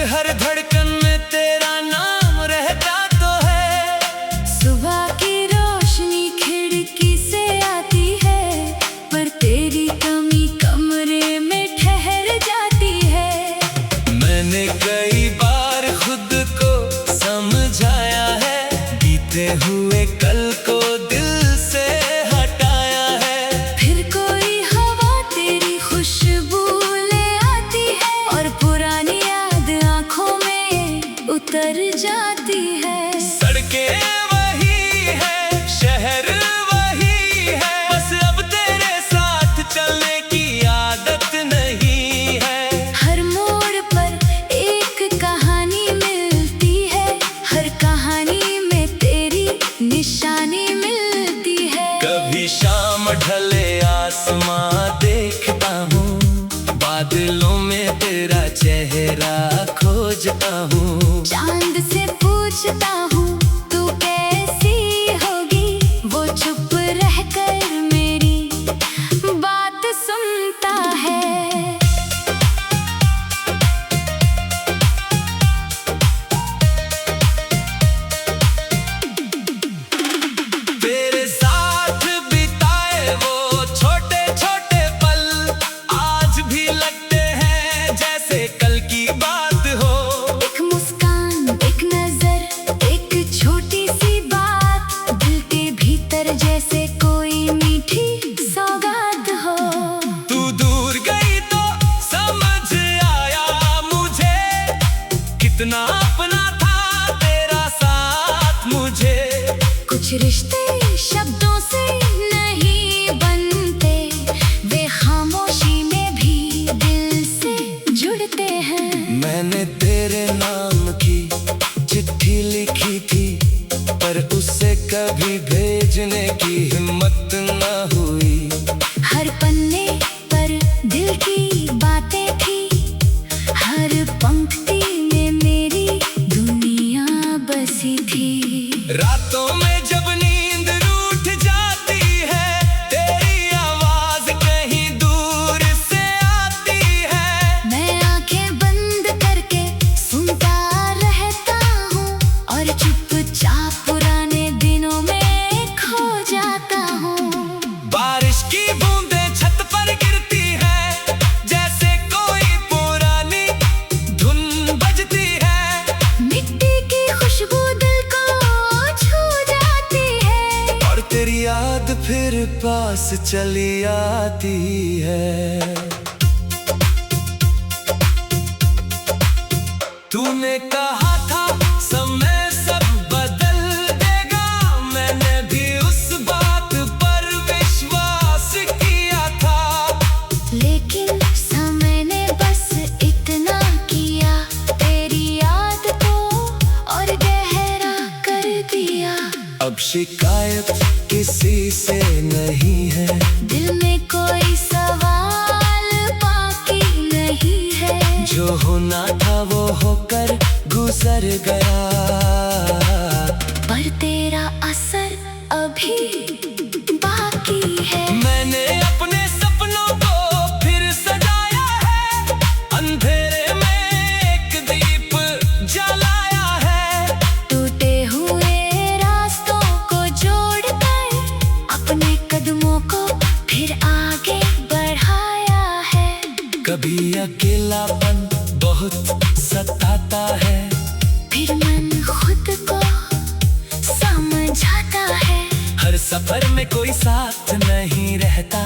हर धड़कन में तेरा नाम रहता तो है। सुबह की रोशनी खिड़की से आती है, पर तेरी कमी कमरे में ठहर जाती है। मैंने कई बार खुद को समझाया है, बीते हुए कल को दिल से हटाया है। फिर कोई हवा तेरी खुशबू ले आती है, और पुरानी याद आंखों में उतर जाती है। सड़कें वही है, शहर वही है, बस अब तेरे साथ चलने की आदत नहीं है। हर मोड़ पर एक कहानी मिलती है, हर कहानी में तेरी निशानी मिलती है। कभी शाम ढले आसमां देखता हूँ, बादलों में तेरा चेहरा खोजता हूँ। चांद से पूछता हूँ तू कैसी होगी, वो चुप रहकर मेरी बात सुनता है। तेरे साथ बिताए वो छोटे छोटे पल आज भी लगते हैं जैसे कल की बात हो। एक मुस्कान, एक नजर, एक छोटी सी बात, दिल के भीतर जैसे कोई मीठी सौगात हो। तू दूर गई तो समझ आया मुझे, कितना अपना था तेरा साथ मुझे। कुछ रिश्ते शब्दों से नहीं बनते, वे खामोशी में भी दिल से जुड़ते हैं। मैंने तेरे नाम की चिट्ठी लिखी थी, पर उससे कभी भेजने की हिम्मत न हुई। हर पन्ने पर दिल की बातें थी, हर पंक्ति में मेरी दुनिया बसी थी। रातों में जब नींद रूठ जाती है, तेरी आवाज कहीं दूर से आती है। मैं आंखें बंद करके सुनता रहता हूँ, और चुपचाप पुराने दिनों में खो जाता हूँ। बारिश की बूंदें छत पर गिरती है, जैसे कोई पुरानी धुन बजती है। मिट्टी की खुशबू दिल को छू जाती है, और तेरी याद फिर पास चली आती है। तूने कहा था समय सब बदल देगा, मैंने भी उस बात पर विश्वास किया था। लेकिन समय ने बस इतना किया, तेरी याद को और गहरा कर दिया। अब शिकायत किसी से नहीं है, दिल में कोई सवाल बाकी नहीं है। जो होना था वो होकर गुजर गया, पर तेरा असर अभी बाकी है। मैंने अपने सपनों को फिर सजाया है, अंधेरे में एक दीप जलाया है। टूटे हुए रास्तों को जोड़कर अपने कदमों को फिर आगे बढ़ाया है। कभी अकेलापन बहुत सताता है, फिर मन खुद को समझाता है। हर सफर में कोई साथ नहीं रहता,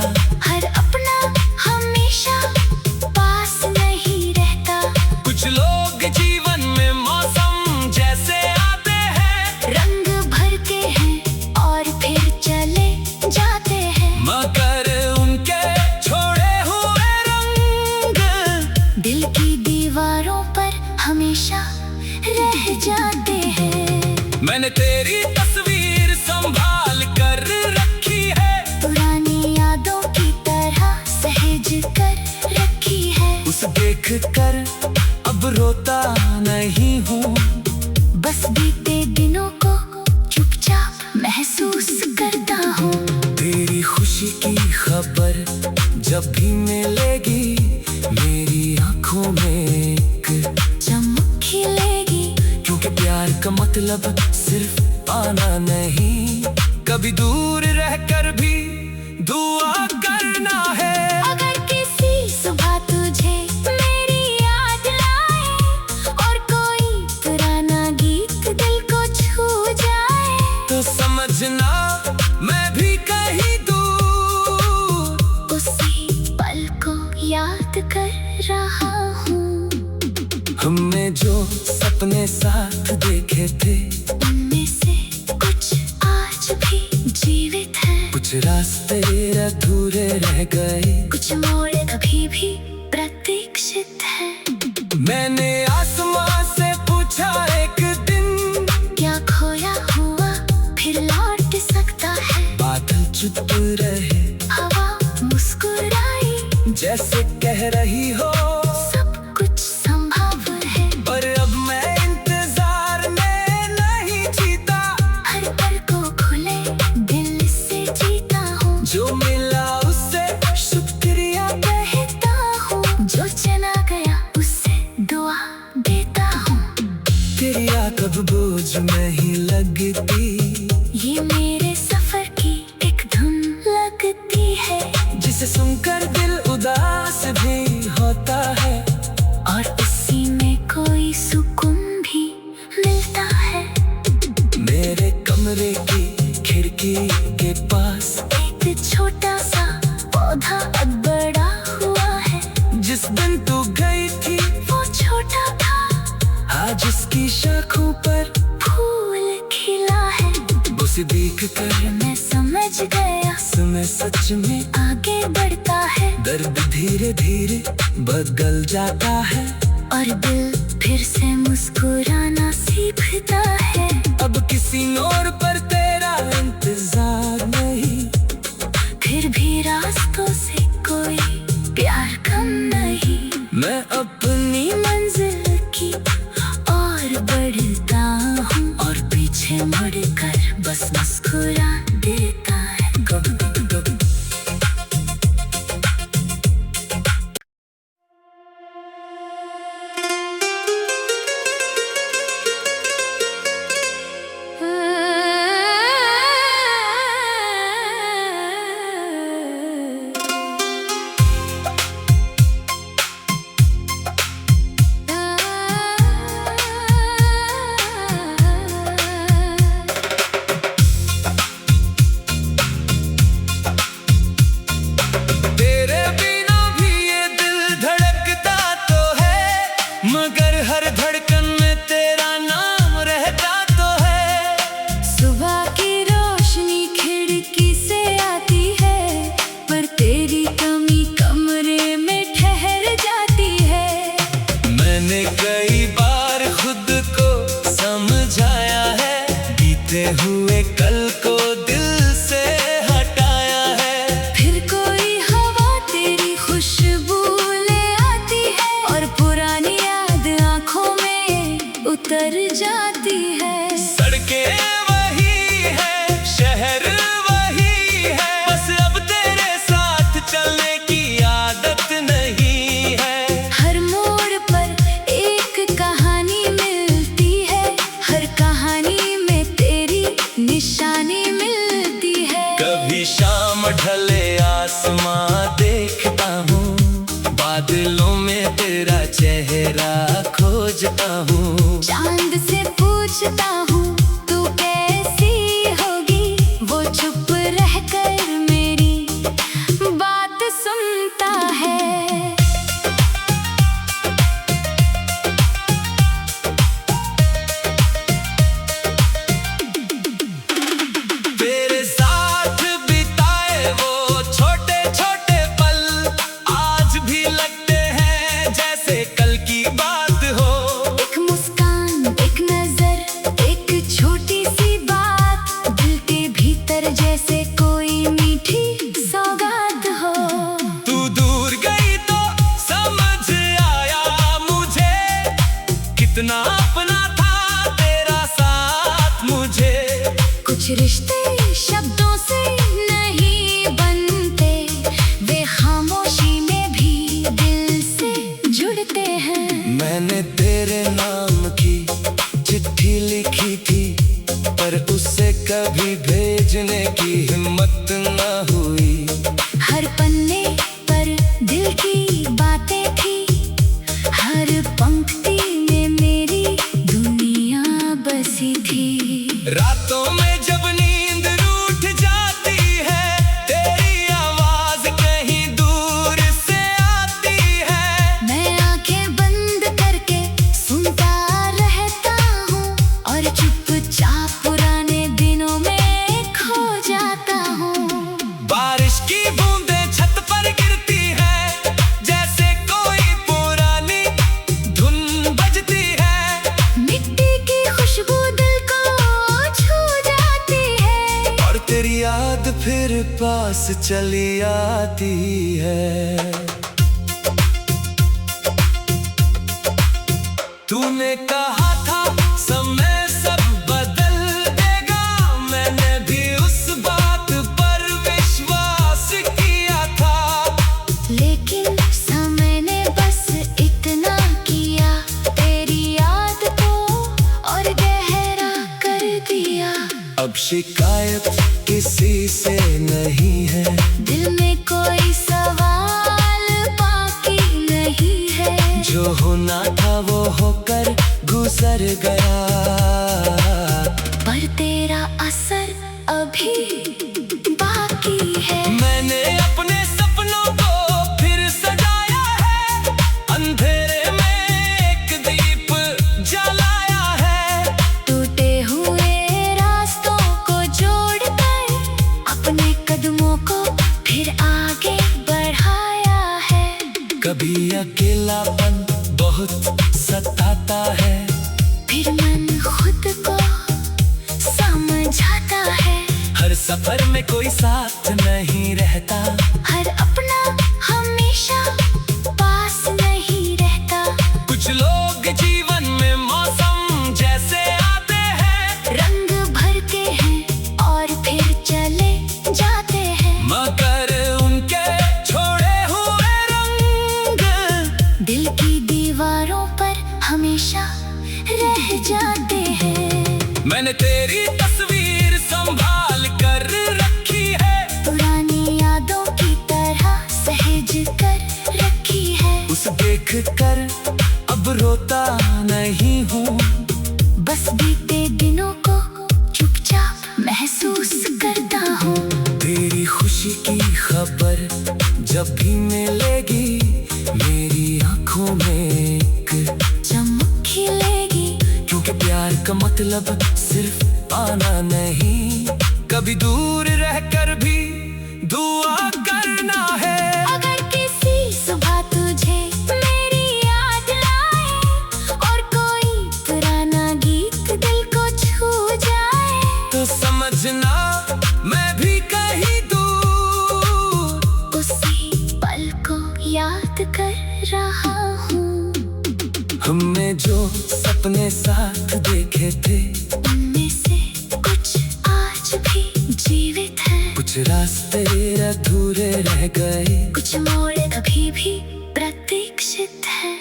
हर अपना हमेशा पास नहीं रहता। कुछ लोग जीवन में मौसम जैसे आते हैं, रंग भरते हैं और फिर चले जाते हैं। मगर उनके छोड़े हुए रंग दिल की दीवारों पर हमेशा रह जाते हैं। मैंने तेरी तस्वीर संभाल कर रखी है, पुरानी यादों की तरह सहेज कर रखी है। उसे देख कर अब रोता नहीं हूँ, बस बीते दिनों को चुपचाप महसूस करता हूँ। तेरी खुशी की खबर जब भी मिलेगी, मेरी आंखों में एक चमक मतलब सिर्फ पाना नहीं, कभी दूर रहकर भी दुआ करना है। अगर किसी सुबह तुझे मेरी याद आए और कोई पुराना गीत दिल को छू जाए, तो समझना मैं भी कहीं दूर उसी पल को याद कर रहा हूँ। हमने जो सपने साथ देखे थे, उनमें से कुछ आज भी जीवित हैं, कुछ रास्ते अधूरे रह गए, कुछ मोड़ कभी भी प्रतीक्षित है। मैंने आसमां से पूछा एक दिन, क्या खोया हुआ फिर लौट सकता है? बादल चुप रहे, हवा मुस्कुराई, जैसे कह रही हो सब कुछ संभव है। पर अब मैं इंतजार में नहीं जीता, हर पल को खुले दिल से जीता हूँ, जो मिला उससे शुक्रिया कहता हूँ, जो चला गया उससे दुआ देता हूँ। तेरी कब बोझ नहीं लगती, ये मेरे सफर की एक धुन लगती है, जिसे सुनकर दिल उदास भी होता है, और इसी में कोई सुकून भी मिलता है। मेरे कमरे की खिड़की के पास एक छोटा सा पौधा अब बड़ा हुआ है, जिस दिन तू गई थी वो छोटा था, आज उसकी शाखों पर फूल खिला है। उसे देख कर मैं समझ गया समय सच में आगे बढ़ता है, दर्द धीरे धीरे बदल जाता है, और दिल फिर से मुस्कुराना सीखता है। अब किसी और पर तेरा इंतजार नहीं, फिर भी रास्तों से कोई प्यार कम नहीं, मैं अपनी मंजिल की और बढ़ता हूँ, और पीछे मुड़कर बस मुस्कुरा देता है। तेरे बिना भी ये दिल धड़कता तो है, मगर हर धड़कन में तेरा नाम रहता तो है। सुबह की रोशनी खिड़की से आती है, पर तेरी कमी कमरे में ठहर जाती है। मैंने कई बार खुद को समझाया है, बीते हुए कल को दिल से हटाया है। फिर कोई हवा तेरी खुशबू ले आती है, और पुरानी याद आंखों में उतर जाती है। सड़कें वही है, शहर वही है, बस अब तेरे साथ चलने की आदत नहीं है। हर मोड़ पर एक कहानी मिलती है, हर कहानी में तेरी निशानी मिलती है। कभी शाम ढले आसमां देखता हूँ, बादलों में तेरा चेहरा खोजता हूँ। चांद से पूछता हूँ तू कैसी होगी, वो चुप रहकर मेरी बात सुनता है। तेरे साथ बिताए वो छोटे छोटे पल आज भी लगते हैं जैसे कल की बात हो। एक मुस्कान, एक नजर, एक छोटी सी बात, दिल के भीतर जैसे कोई मीठी सौगात हो। तू दूर गई तो समझ आया मुझे, कितना अपना था तेरा साथ मुझे। कुछ रिश्ते शब्दों से नहीं बनते, वे खामोशी में भी दिल से जुड़ते हैं। मैंने तेरे नाम की चिट्ठी लिखी थी, पर उसे कभी भेजने की हिम्मत न हुई। हर पन्ने पर दिल की बातें थी, हर पंक्ति में मेरी दुनिया बसी थी। रातों में जब नींद रूठ जाती है, तेरी आवाज कहीं दूर से आती है। मैं आंखें बंद करके सुनता रहता हूँ और चुपचाप पुराने दिनों में खो जाता हूँ। बारिश की बूंदें छत पर गिरती है, जैसे कोई पुरानी धुन बजती है। मिट्टी की खुशबू दिल को छू जाती है, और तेरी याद फिर पास चली आती है। तूने कहा था समय सब बदल देगा, मैंने भी उस बात पर विश्वास किया था। लेकिन समय ने बस इतना किया, तेरी याद को और गहरा कर दिया। अब शिकायत किसी से नहीं है, दिल में कोई सवाल बाकी नहीं है। जो होना था वो होकर गुजर गया। पर तेरा असर अभी बाकी है। मैंने अपने सपनों को फिर सजाया है, अंधेरे में एक दीप जलाया है। टूटे हुए रास्तों को जोड़कर अपने कदमों को फिर आगे बढ़ाया है। कभी अकेलापन बहुत सताता है, फिर मन खुद को समझाता है। हर सफर में कोई साथ नहीं रहता, हर अपना हमेशा पास नहीं रहता। कुछ लोग जीवन में मौसम जैसे आते हैं, रंग भरते हैं और फिर चले जाते हैं। मगर उनके छोड़े हुए रंग दिल की दीवारों पर हमेशा रह जाते हैं। मैंने तेरी तस्वीर संभाल कर रखी है, पुरानी यादों की तरह सहेज कर रखी है। उसे देख कर अब रोता नहीं हूँ, बस बीते दिनों को चुपचाप महसूस करता हूँ। तेरी खुशी की खबर जब भी मिलेगी, मेरी आंखों में एक चमक खिलेगी, क्योंकि प्यार का मतलब सिर्फ पाना नहीं, कभी दूर रहकर भी दुआ करना है। अगर किसी सुबह तुझे मेरी याद आए और कोई पुराना गीत दिल को छू जाए, तो समझना मैं भी कहीं दूर उसी पल को याद कर रहा हूँ। हमने जो सपने साथ देखे थे, उनमें से कुछ आज भी जीवित है। कुछ रास्ते अधूरे रह गए, कुछ मोड़ अभी भी प्रतीक्षित है।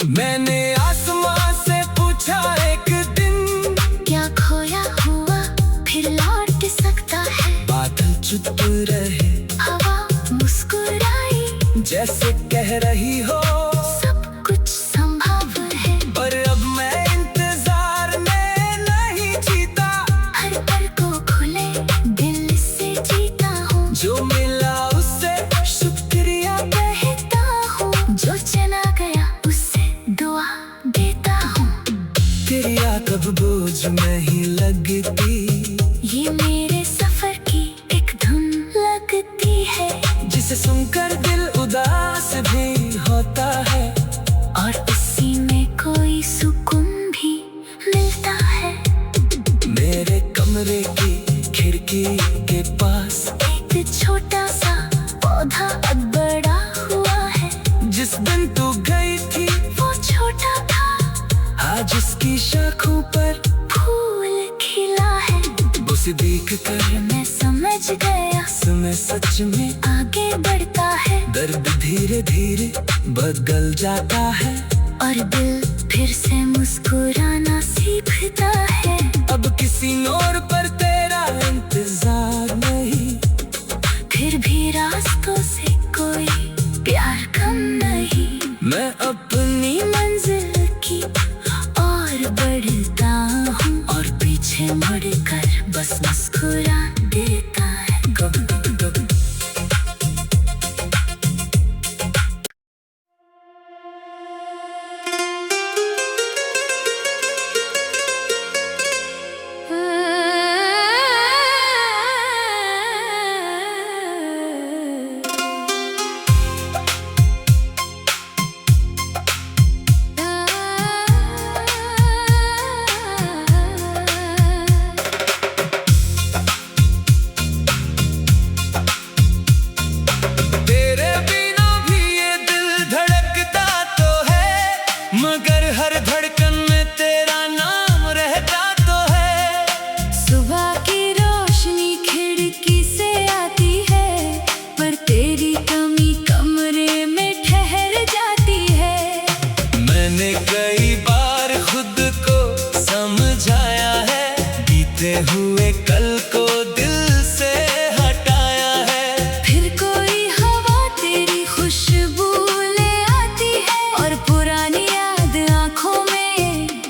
मैंने आसमां से पूछा एक दिन, क्या खोया हुआ फिर लौट सकता है? बादल चुप रहे, हवा मुस्कुराई, जैसे कह रही हो सब कुछ संभव है। पर अब मैं इंतजार में नहीं जीता, हर पल को खुले दिल से जीता हूँ। जो मिला उससे शुक्रिया, कहता हूँ जो चला गया उससे दुआ देता हूँ। तेरी याद अब बोझ नहीं लगती, ये मेरे सफर की एक धुन लगती है, जिसे सुनकर दिल उदास भी होता है, और उसी में कोई सुकून भी मिलता है। मेरे कमरे की खिड़की के पास एक छोटा सा पौधा अब बड़ा हुआ है। जिस दिन तू गई थी वो छोटा था, आज उसकी शाखों पर फूल खिला है। उसे देख कर मैं समझ गया समय सच में आगे बढ़ता है, दर्द धीरे धीरे बदल जाता है, और दिल फिर से मुस्कुराना सीखता है। अब किसी और पर तेरा इंतजार नहीं, फिर भी रास्तों से कोई प्यार कम नहीं। मैं अपनी मंजिल की और बढ़ता हूँ, और पीछे मुड़कर बस मुस्कुरा देता है। मगर हर धड़कन में तेरा नाम रहता तो है। सुबह की रोशनी खिड़की से आती है, पर तेरी कमी कमरे में ठहर जाती है। मैंने कई बार खुद को समझाया है, बीते हुए कल को दिल से हटाया है। फिर कोई हवा तेरी खुशबू ले आती है, और पुरानी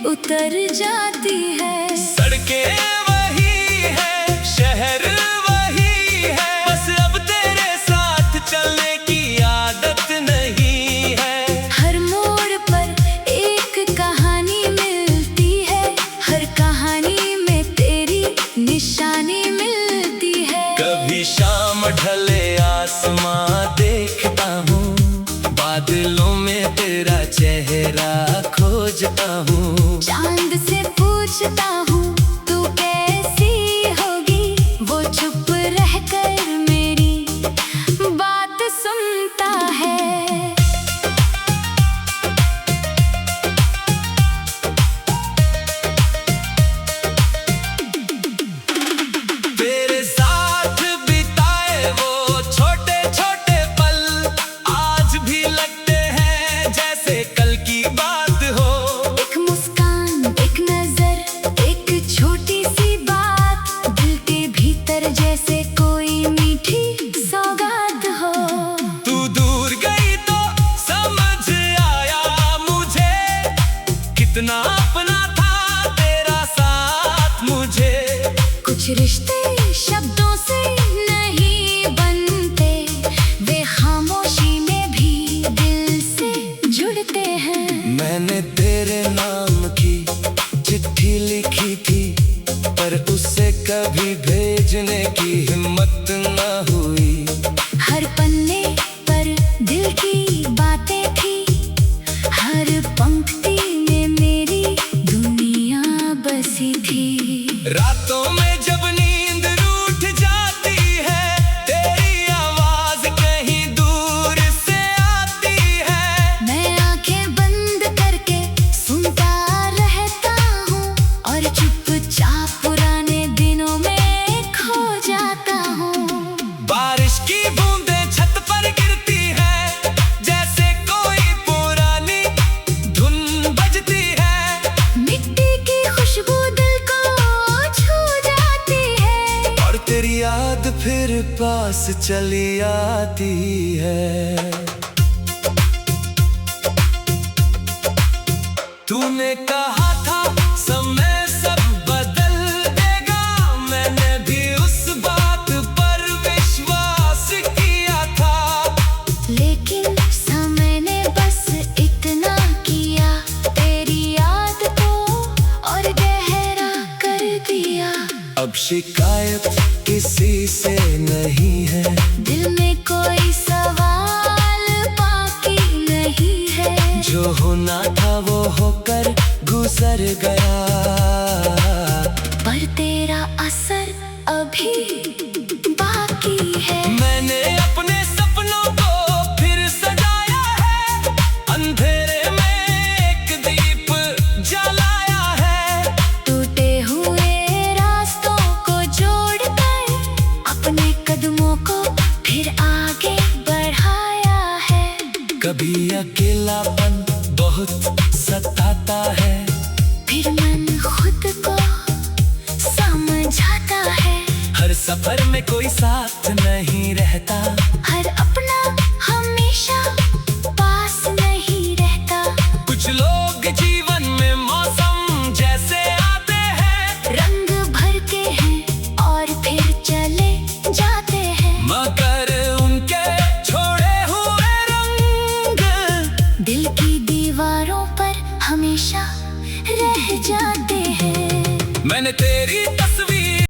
उतर जाती है। सड़कें वही है, शहर वही है, बस अब तेरे साथ चलने की आदत नहीं है। हर मोड़ पर एक कहानी मिलती है, हर कहानी में तेरी निशानी मिलती है। कभी शाम ढले आसमां देखता हूँ, बादलों में तेरा चेहरा खोजता हूँ। चांद से पूछता हूँ तू कैसी होगी, वो चुप रहकर मेरी बात सुनता है। तेरे साथ बिताए वो छोटे छोटे पल आज भी लगते हैं जैसे कल की बात हो। एक मुस्कान, एक नजर, एक छोटी सी बात, दिल के भीतर जैसे कोई मीठी सौगात हो। तू दूर गई तो समझ आया मुझे, कितना अपना था तेरा साथ मुझे। कुछ रिश्ते शब्दों से नहीं बनते, वे खामोशी में भी दिल से जुड़ते हैं। मैंने तेरे नाम की चिट्ठी लिखी थी, पर उससे कभी भेजने की हिम्मत न हुई। हर पन्ने पर दिल की बातें थी, हर पंक्ति में मेरी दुनिया बसी थी। रातों में जब नींद रूठ जाती है, तेरी आवाज कहीं दूर से आती है। मैं आंखें बंद करके सुनता रहता हूँ, और चुपचाप पुराने दिनों में खो जाता हूँ। बारिश की बूंदें छत पर गिरती है, जैसे कोई पुरानी धुन बजती है। मिट्टी की खुशबू दिल को छू जाती है, और तेरी याद फिर पास चली आती है। तूने कहा था समय सब बदल देगा, मैंने भी उस बात पर विश्वास किया था। लेकिन समय ने बस इतना किया, तेरी याद को और गहरा कर दिया। अब शिकायत किसी से नहीं है, दिल में कोई सवाल बाकी नहीं है। जो होना था वो होकर गुजर गया, पर तेरा असर अभी बाकी है। मैंने अपने सपनों को फिर सजाया है, अंधेरे में एक दीप जलाया है। टूटे हुए रास्तों को जोड़कर अपने कदमों को फिर आगे बढ़ाया है। कभी अकेलापन बहुत सताता है, फिर मन खुद को जाता है। हर सफर में कोई साथ नहीं रहता, हर अपना हमेशा पास नहीं रहता। कुछ लोग जीवन में मौसम जैसे आते हैं, रंग भरते हैं और फिर चले जाते हैं। मगर उनके छोड़े हुए रंग दिल की दीवारों पर हमेशा रह जाते हैं। मैंने तेरी तस्वीर